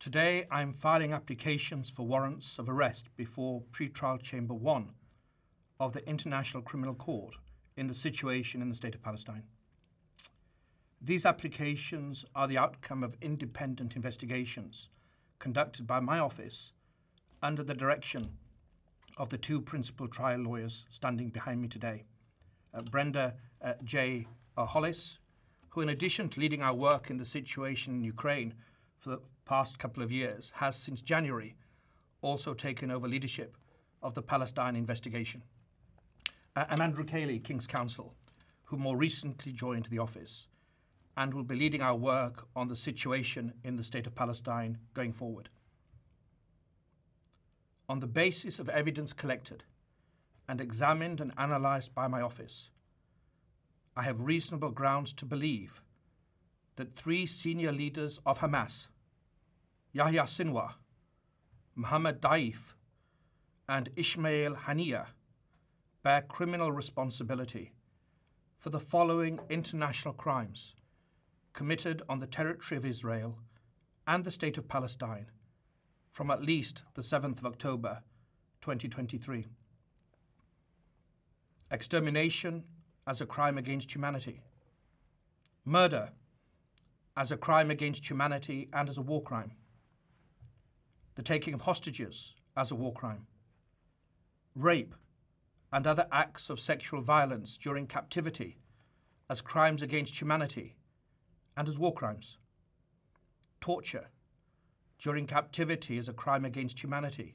Today, I'm filing applications for warrants of arrest before Pretrial Chamber 1 of the International Criminal Court in the situation in the State of Palestine. These applications are the outcome of independent investigations conducted by my office under the direction of the two principal trial lawyers standing behind me today, Brenda J. Hollis, who in addition to leading our work in the situation in Ukraine for the past couple of years, has since January also taken over leadership of the Palestine investigation, and Andrew Cayley, King's Counsel, who more recently joined the office and will be leading our work on the situation in the State of Palestine going forward. On the basis of evidence collected and examined and analysed by my office, I have reasonable grounds to believe that three senior leaders of Hamas, Yahya Sinwar, Mohammed Daif, and Ismail Haniyeh, bear criminal responsibility for the following international crimes committed on the territory of Israel and the State of Palestine from at least the 7th of October 2023. Extermination as a crime against humanity. Murder as a crime against humanity and as a war crime. The taking of hostages as a war crime. Rape and other acts of sexual violence during captivity as crimes against humanity and as war crimes. Torture during captivity as a crime against humanity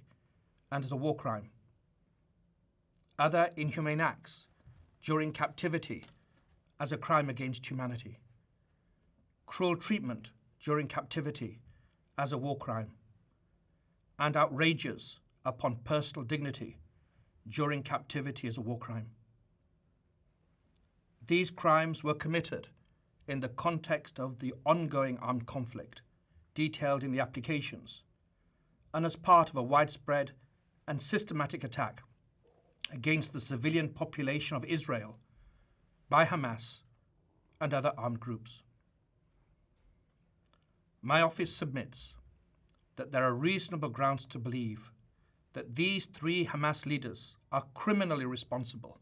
and as a war crime. Other inhumane acts during captivity as a crime against humanity. Cruel treatment during captivity as a war crime. And outrages upon personal dignity during captivity as a war crime. These crimes were committed in the context of the ongoing armed conflict detailed in the applications and as part of a widespread and systematic attack against the civilian population of Israel by Hamas and other armed groups. My office submits that there are reasonable grounds to believe that these three Hamas leaders are criminally responsible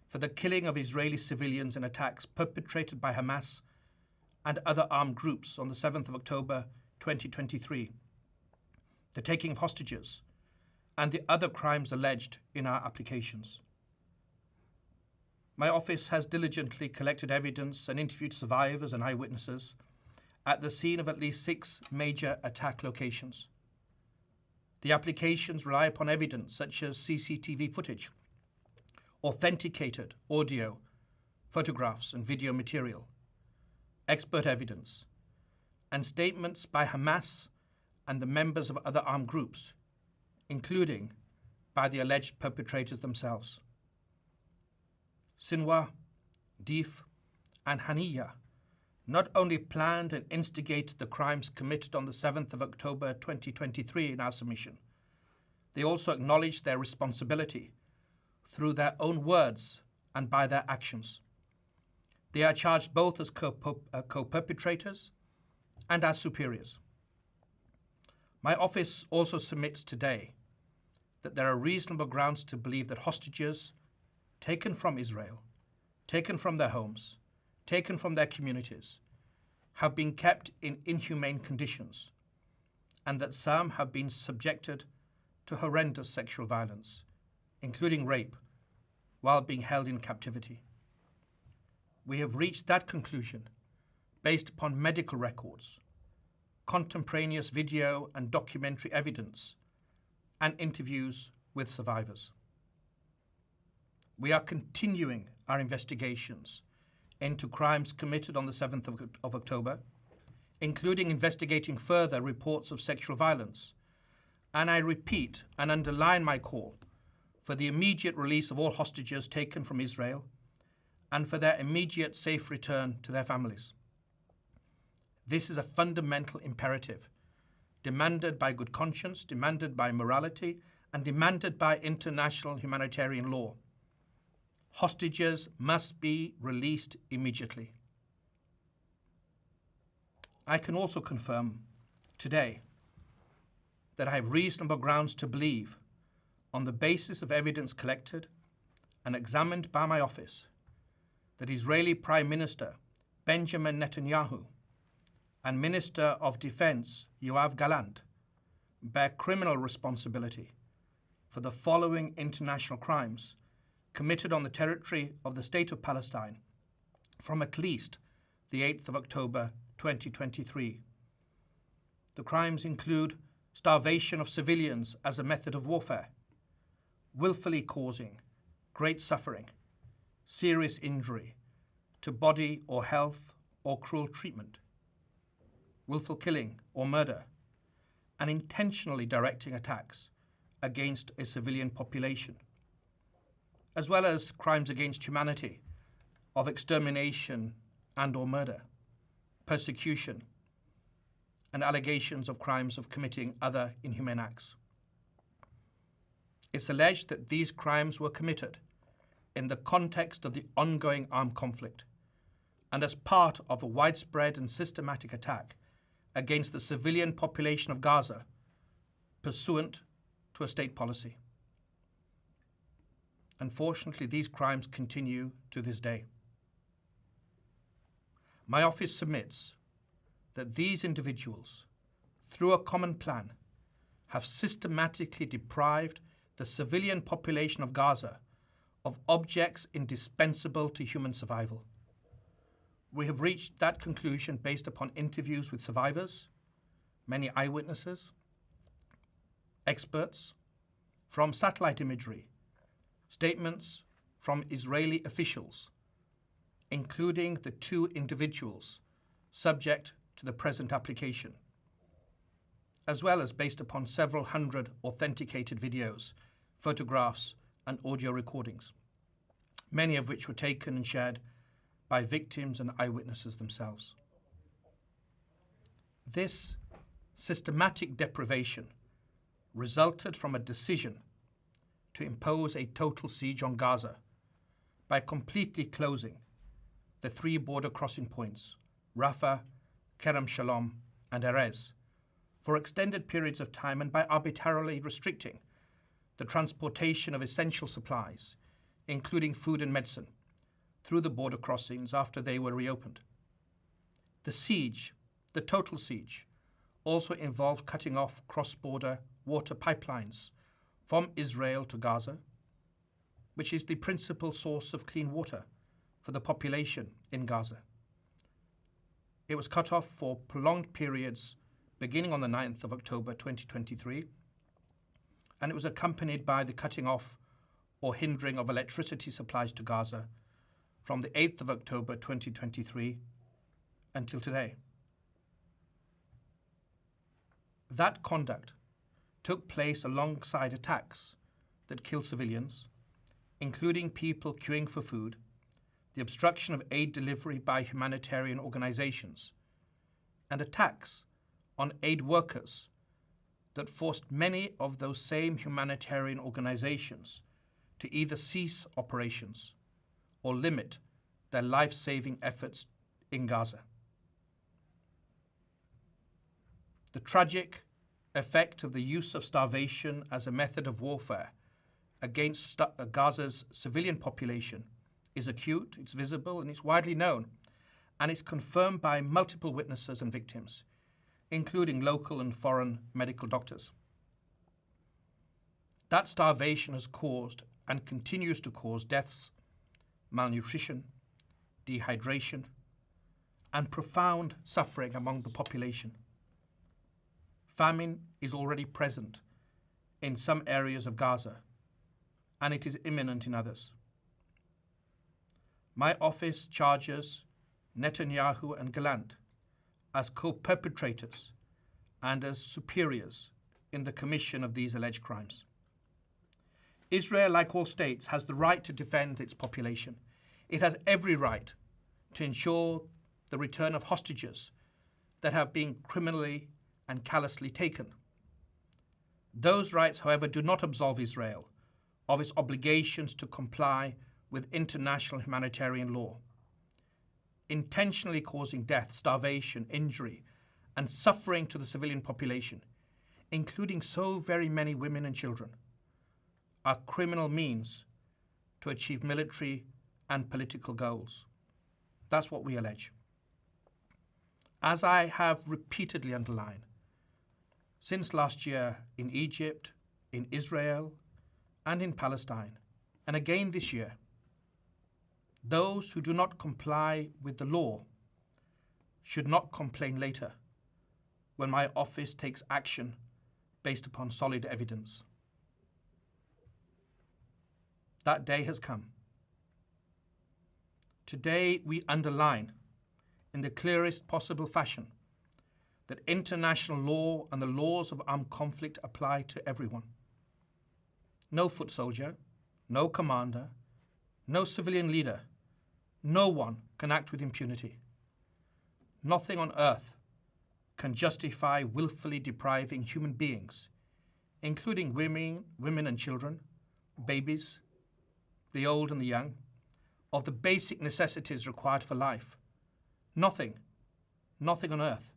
for the killing of Israeli civilians in attacks perpetrated by Hamas and other armed groups on the 7th of October 2023, the taking of hostages, and the other crimes alleged in our applications. My office has diligently collected evidence and interviewed survivors and eyewitnesses at the scene of at least 6 major attack locations. The applications rely upon evidence such as CCTV footage, authenticated audio, photographs and video material, expert evidence, and statements by Hamas and the members of other armed groups, including by the alleged perpetrators themselves. Sinwar, Daif, and Haniyeh not only planned and instigated the crimes committed on the 7th of October 2023 in our submission, they also acknowledged their responsibility through their own words and by their actions. They are charged both as co-perpetrators and as superiors. My office also submits today that there are reasonable grounds to believe that hostages taken from Israel, taken from their homes, taken from their communities, have been kept in inhumane conditions, and that some have been subjected to horrendous sexual violence, including rape, while being held in captivity. We have reached that conclusion based upon medical records, contemporaneous video and documentary evidence, and interviews with survivors. We are continuing our investigations into crimes committed on the 7th of October, including investigating further reports of sexual violence. And I repeat and underline my call for the immediate release of all hostages taken from Israel and for their immediate safe return to their families. This is a fundamental imperative, demanded by good conscience, demanded by morality, and demanded by international humanitarian law. Hostages must be released immediately. I can also confirm today that I have reasonable grounds to believe, on the basis of evidence collected and examined by my office, that Israeli Prime Minister Benjamin Netanyahu and Minister of Defense Yoav Gallant bear criminal responsibility for the following international crimes committed on the territory of the State of Palestine from at least the 8th of October 2023. The crimes include starvation of civilians as a method of warfare, willfully causing great suffering, serious injury to body or health or cruel treatment, willful killing or murder, and intentionally directing attacks against a civilian population, as well as crimes against humanity of extermination and or murder, persecution, and allegations of crimes of committing other inhumane acts. It's alleged that these crimes were committed in the context of the ongoing armed conflict and as part of a widespread and systematic attack against the civilian population of Gaza, pursuant to a state policy. Unfortunately, these crimes continue to this day. My office submits that these individuals, through a common plan, have systematically deprived the civilian population of Gaza of objects indispensable to human survival. We have reached that conclusion based upon interviews with survivors, many eyewitnesses, experts, from satellite imagery, statements from Israeli officials, including the 2 individuals subject to the present application, as well as based upon several hundred authenticated videos, photographs, and audio recordings, many of which were taken and shared by victims and eyewitnesses themselves. This systematic deprivation resulted from a decision to impose a total siege on Gaza by completely closing the 3 border crossing points, Rafah, Kerem Shalom, and Erez, for extended periods of time, and by arbitrarily restricting the transportation of essential supplies, including food and medicine, through the border crossings after they were reopened. The siege, the total siege, also involved cutting off cross-border water pipelines from Israel to Gaza, which is the principal source of clean water for the population in Gaza. It was cut off for prolonged periods beginning on the 9th of October 2023, and it was accompanied by the cutting off or hindering of electricity supplies to Gaza from the 8th of October 2023 until today. That conduct took place alongside attacks that killed civilians, including people queuing for food, the obstruction of aid delivery by humanitarian organizations, and attacks on aid workers that forced many of those same humanitarian organizations to either cease operations or limit their life-saving efforts in Gaza. The tragic effect of the use of starvation as a method of warfare against Gaza's civilian population is acute, it's visible, and it's widely known, and it's confirmed by multiple witnesses and victims, including local and foreign medical doctors. That starvation has caused and continues to cause deaths, malnutrition, dehydration, and profound suffering among the population. Famine is already present in some areas of Gaza, and it is imminent in others. My office charges Netanyahu and Gallant as co-perpetrators and as superiors in the commission of these alleged crimes. Israel, like all states, has the right to defend its population. It has every right to ensure the return of hostages that have been criminally and callously taken. Those rights, however, do not absolve Israel of its obligations to comply with international humanitarian law. Intentionally causing death, starvation, injury, and suffering to the civilian population including so very many women and children, are criminal means to achieve military and political goals. That's what we allege. As I have repeatedly underlined, since last year in Egypt, in Israel, and in Palestine, and again this year, those who do not comply with the law should not complain later when my office takes action based upon solid evidence. That day has come. Today we underline in the clearest possible fashion that international law and the laws of armed conflict apply to everyone. No foot soldier, no commander, no civilian leader, no one can act with impunity. Nothing on earth can justify willfully depriving human beings, including women and children, babies, the old and the young, of the basic necessities required for life. Nothing on earth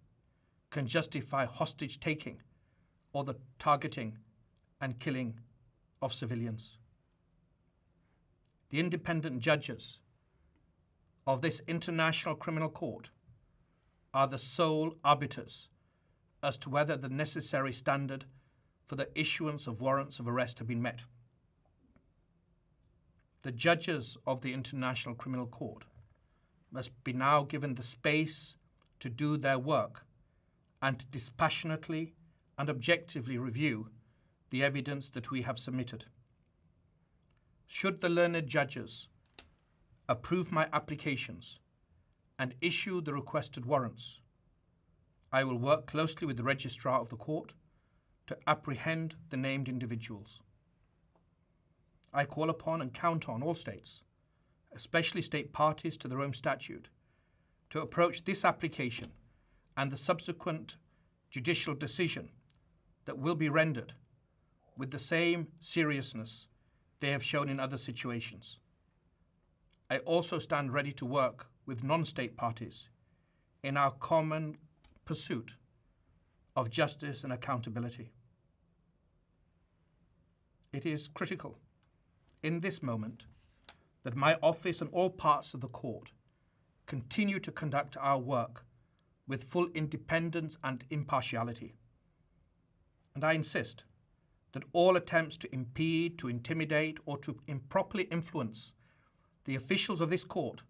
can justify hostage taking or the targeting and killing of civilians. The independent judges of this International Criminal Court are the sole arbiters as to whether the necessary standard for the issuance of warrants of arrest have been met. The judges of the International Criminal Court must be now given the space to do their work and to dispassionately and objectively review the evidence that we have submitted. Should the learned judges approve my applications and issue the requested warrants, I will work closely with the registrar of the court to apprehend the named individuals. I call upon and count on all states, especially state parties to the Rome Statute, to approach this application and the subsequent judicial decision that will be rendered with the same seriousness they have shown in other situations. I also stand ready to work with non-state parties in our common pursuit of justice and accountability. It is critical in this moment that my office and all parts of the court continue to conduct our work with full independence and impartiality. And I insist that all attempts to impede, to intimidate, or to improperly influence the officials of this court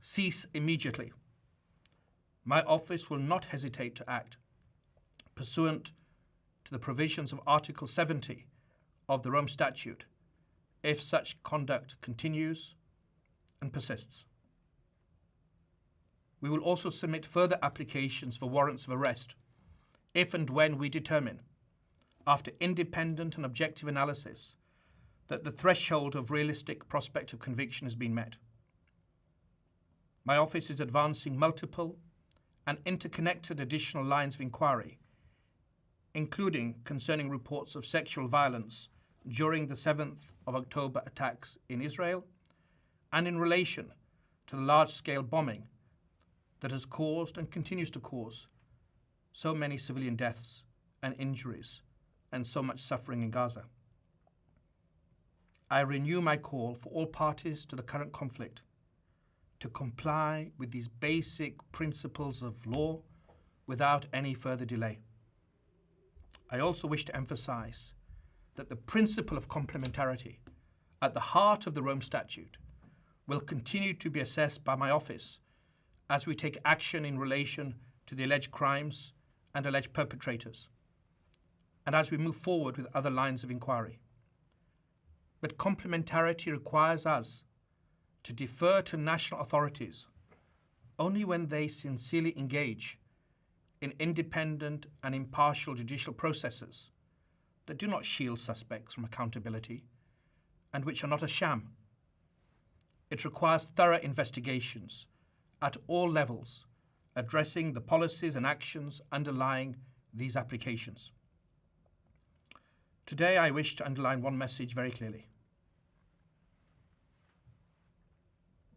cease immediately. My office will not hesitate to act pursuant to the provisions of Article 70 of the Rome Statute if such conduct continues and persists. We will also submit further applications for warrants of arrest if and when we determine, after independent and objective analysis, that the threshold of realistic prospect of conviction has been met. My office is advancing multiple and interconnected additional lines of inquiry, including concerning reports of sexual violence during the 7th of October attacks in Israel and in relation to the large-scale bombing that has caused and continues to cause so many civilian deaths and injuries and so much suffering in Gaza. I renew my call for all parties to the current conflict to comply with these basic principles of law without any further delay. I also wish to emphasize that the principle of complementarity at the heart of the Rome Statute will continue to be assessed by my office as we take action in relation to the alleged crimes and alleged perpetrators, and as we move forward with other lines of inquiry. But complementarity requires us to defer to national authorities only when they sincerely engage in independent and impartial judicial processes that do not shield suspects from accountability and which are not a sham. It requires thorough investigations at all levels, addressing the policies and actions underlying these applications. Today, I wish to underline one message very clearly.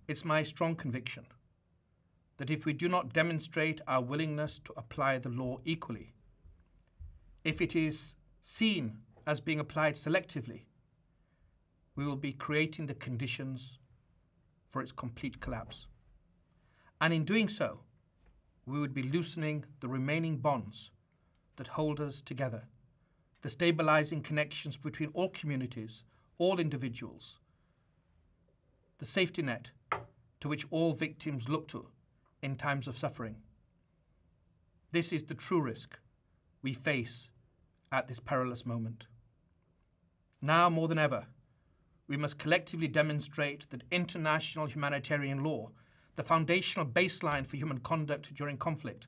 It's my strong conviction that if we do not demonstrate our willingness to apply the law equally, if it is seen as being applied selectively, we will be creating the conditions for its complete collapse. And in doing so, we would be loosening the remaining bonds that hold us together, the stabilizing connections between all communities, all individuals, the safety net to which all victims look to in times of suffering. This is the true risk we face at this perilous moment. Now more than ever, we must collectively demonstrate that international humanitarian law, the foundational baseline for human conduct during conflict,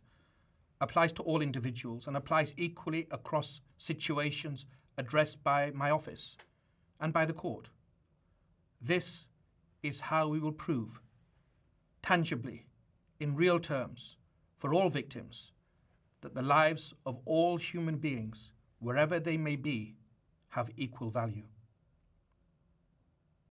applies to all individuals and applies equally across situations addressed by my office and by the court. This is how we will prove, tangibly, in real terms, for all victims, that the lives of all human beings, wherever they may be, have equal value.